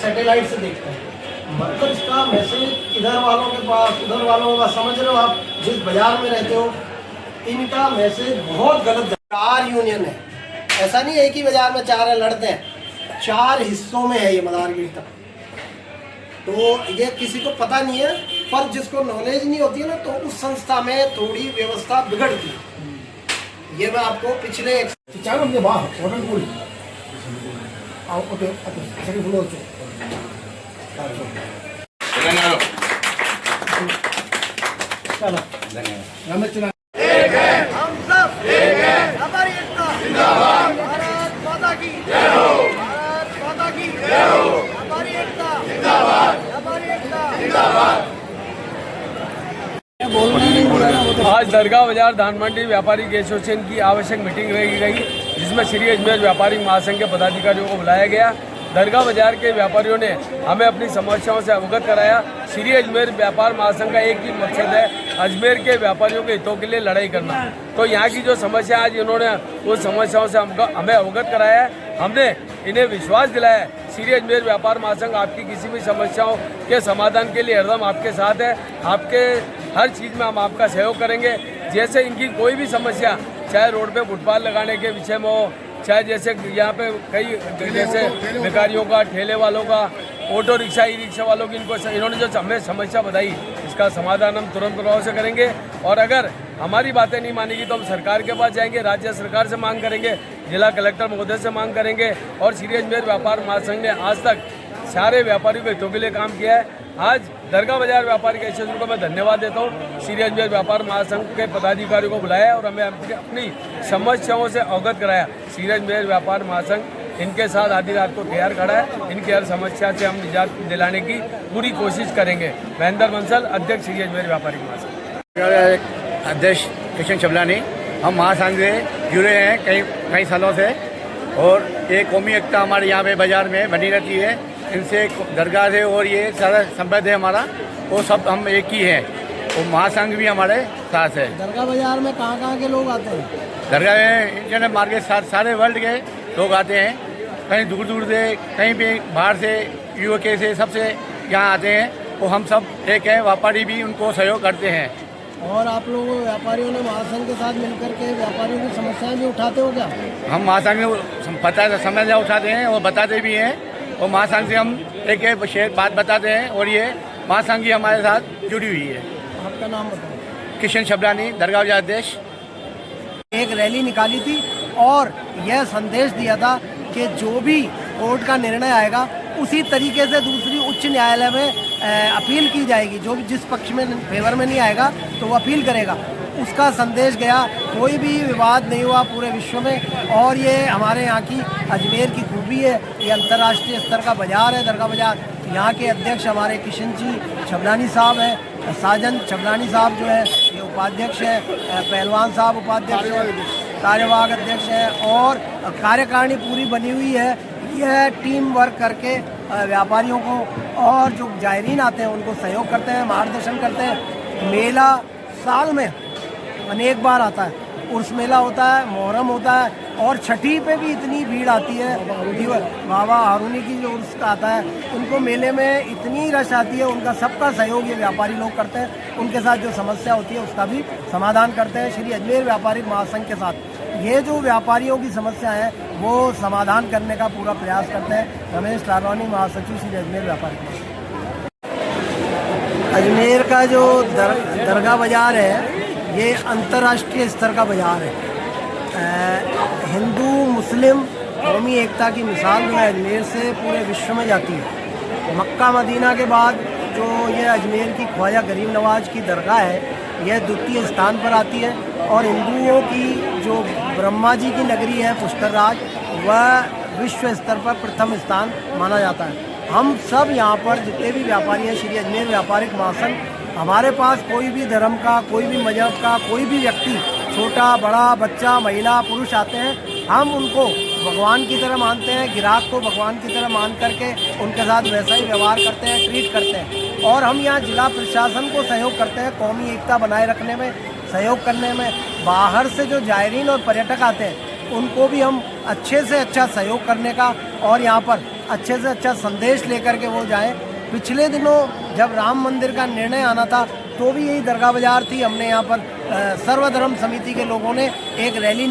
Satellite से देखते हैं। मतलब इसका मैसेज इधर वालों के पास, उधर वालों के पास, समझ रहे हो आप, जिस बाजार में रहते हो, इनका मैसेज बहुत गलत। 4 यूनियन है, ऐसा नहीं है एक ही बाजार में 4 है, लड़ते हैं। 4 हिस्सों में है ये मदारगिरी तक। तो ये किसी को पता नहीं है, पर जिसको नॉलेज नहीं होती है ना, तो उस संस्था में थोड़ी व्यवस्था बिगड़ती है। ये मैं आपको पिछले हम सब एक हैं, हमारी एकता जिंदाबाद, भारत माता की जय हो, भारत माता की जय हो, हमारी एकता जिंदाबाद, हमारी एकता जिंदाबाद। आज दरगाह बाजार धान मंडी व्यापारी एसोसिएशन की आवश्यक मीटिंग रखी गई, जिसमें श्री अजमेर व्यापारी महासंघ के पदाधिकारियों को बुलाया गया। दरगाह बाजार के व्यापारियों ने हमें अपनी समस्याओं से अवगत कराया। श्री अजमेर व्यापार महासंघ का एक ही मकसद है, अजमेर के व्यापारियों के हितों के लिए लड़ाई करना। तो यहाँ की जो समस्या आज इन्होंने उस समस्याओं से हमें अवगत कराया है। हमने इन्हें विश्वास दिलाया है, श्री अजमेर व्यापार महासंघ आपकी किसी भी समस्याओं के समाधान के लिए हरदम आपके साथ है। आपके हर चीज़ में हम आपका सहयोग करेंगे। जैसे इनकी कोई भी समस्या, चाहे रोड पे फुटपाथ लगाने के विषय में हो, चाहे जैसे यहाँ पे कई जैसे भिखारियों का, ठेले वालों का, ऑटो रिक्शा, ई रिक्शा वालों की, इन्होंने जो हमें समस्या बताई, इसका समाधान हम तुरंत प्रभाव से करेंगे। और अगर हमारी बातें नहीं मानेगी तो हम सरकार के पास जाएंगे, राज्य सरकार से मांग करेंगे, जिला कलेक्टर महोदय से मांग करेंगे। और श्री अजमेर व्यापार महासंघ ने आज तक सारे व्यापारियों के हितों के लिए काम किया है। आज दरगाह बाजार व्यापारी एसोसिएशन को मैं धन्यवाद देता हूँ। श्री अजमेर व्यापार महासंघ के पदाधिकारियों को बुलाया और हमें अपनी समस्याओं से अवगत कराया। श्री अजमेर व्यापार महासंघ इनके साथ आधी रात को तैयार खड़ा है। इनकी हर समस्या से हम निजात दिलाने की पूरी कोशिश करेंगे। महेंद्र बंसल, अध्यक्ष श्री अजमेर व्यापारी महासंघ। अध्यक्ष किशन छबलानी। हम महासंघ से जुड़े हैं कई सालों से, और ये कौमी एकता हमारे यहाँ पे बाज़ार में बनी रहती है। इनसे दरगाह से और ये सारा संबंध है हमारा, वो सब हम एक ही हैं। और महासंघ भी हमारे साथ है। दरगाह बाजार में कहाँ के लोग आते हैं? दरगाह में इंटरनेट मार्केट सारे वर्ल्ड के लोग आते हैं, कहीं दूर दूर से, कहीं भी बाहर से, यूके से, सबसे यहाँ आते हैं। और हम सब एक हैं, व्यापारी भी उनको सहयोग करते हैं। और आप लोग व्यापारियों ने महासंघ के साथ मिलकर के व्यापारियों की समस्याएं भी उठाते हो क्या? हम महासंघ में समस्या उठाते हैं और बताते भी हैं, और महासंघ से हम एक बात बताते हैं, और ये महासंघ ही हमारे साथ जुड़ी हुई है। आपका नाम बताओ। किशन छबलानी, दरगाह बाजार अध्यक्ष। एक रैली निकाली थी और यह संदेश दिया था कि जो भी कोर्ट का निर्णय आएगा उसी तरीके से दूसरी उच्च न्यायालय में अपील की जाएगी। जो भी जिस पक्ष में फेवर में नहीं आएगा तो वो अपील करेगा। उसका संदेश गया, कोई भी विवाद नहीं हुआ पूरे विश्व में। और ये हमारे यहाँ की अजमेर की खूबी है, ये अंतर्राष्ट्रीय स्तर का बाजार है दरगाह बाजार। यहाँ के अध्यक्ष हमारे किशन जी छबलानी साहब हैं, साजन छबलानी साहब जो है ये उपाध्यक्ष है, पहलवान साहब उपाध्यक्ष है, कार्यवाहक अध्यक्ष है, और कार्यकारिणी पूरी बनी हुई है। यह टीम वर्क करके व्यापारियों को और जो जायरीन आते हैं उनको सहयोग करते हैं, मार्गदर्शन करते हैं। मेला साल में अनेक बार आता है, उर्स मेला होता है, मुहर्रम होता है, और छठी पे भी इतनी भीड़ आती है। बाबा हारूनी की जो उर्स का आता है, उनको मेले में इतनी रश आती है। उनका सबका सहयोग ये व्यापारी लोग करते हैं। उनके साथ जो समस्या होती है उसका भी समाधान करते हैं श्री अजमेर व्यापारी महासंघ के साथ। ये जो व्यापारियों की समस्या है वो समाधान करने का पूरा प्रयास करते हैं। रमेश लालवानी, महासचिव श्री अजमेर व्यापारी। अजमेर का जो दरगाह बाजार है ये अंतर्राष्ट्रीय स्तर का बाजार है। हिंदू मुस्लिम कौमी एकता की मिसाल जो है अजमेर से पूरे विश्व में जाती है। मक्का मदीना के बाद जो ये अजमेर की ख्वाजा गरीब नवाज की दरगाह है यह द्वितीय स्थान पर आती है। और हिंदुओं की जो ब्रह्मा जी की नगरी है पुष्कर राज, वह विश्व स्तर पर प्रथम स्थान माना जाता है। हम सब यहाँ पर जितने भी व्यापारी हैं श्री अजमेर व्यापारिक महासंघ, हमारे पास कोई भी धर्म का, कोई भी मजहब का, कोई भी व्यक्ति, छोटा बड़ा, बच्चा, महिला, पुरुष आते हैं, हम उनको भगवान की तरह मानते हैं। ग्राहक को भगवान की तरह मान करके उनके साथ वैसा ही व्यवहार करते हैं, ट्रीट करते हैं। और हम यहाँ जिला प्रशासन को सहयोग करते हैं कौमी एकता बनाए रखने में, सहयोग करने में। बाहर से जो जायरीन और पर्यटक आते हैं उनको भी हम अच्छे से अच्छा सहयोग करने का और यहाँ पर अच्छे से अच्छा संदेश लेकर के वो जाएं। पिछले दिनों जब राम मंदिर का निर्णय आना था तो भी यही दरगाह बाजार थी। हमने यहाँ पर सर्वधर्म समिति के लोगों ने एक रैली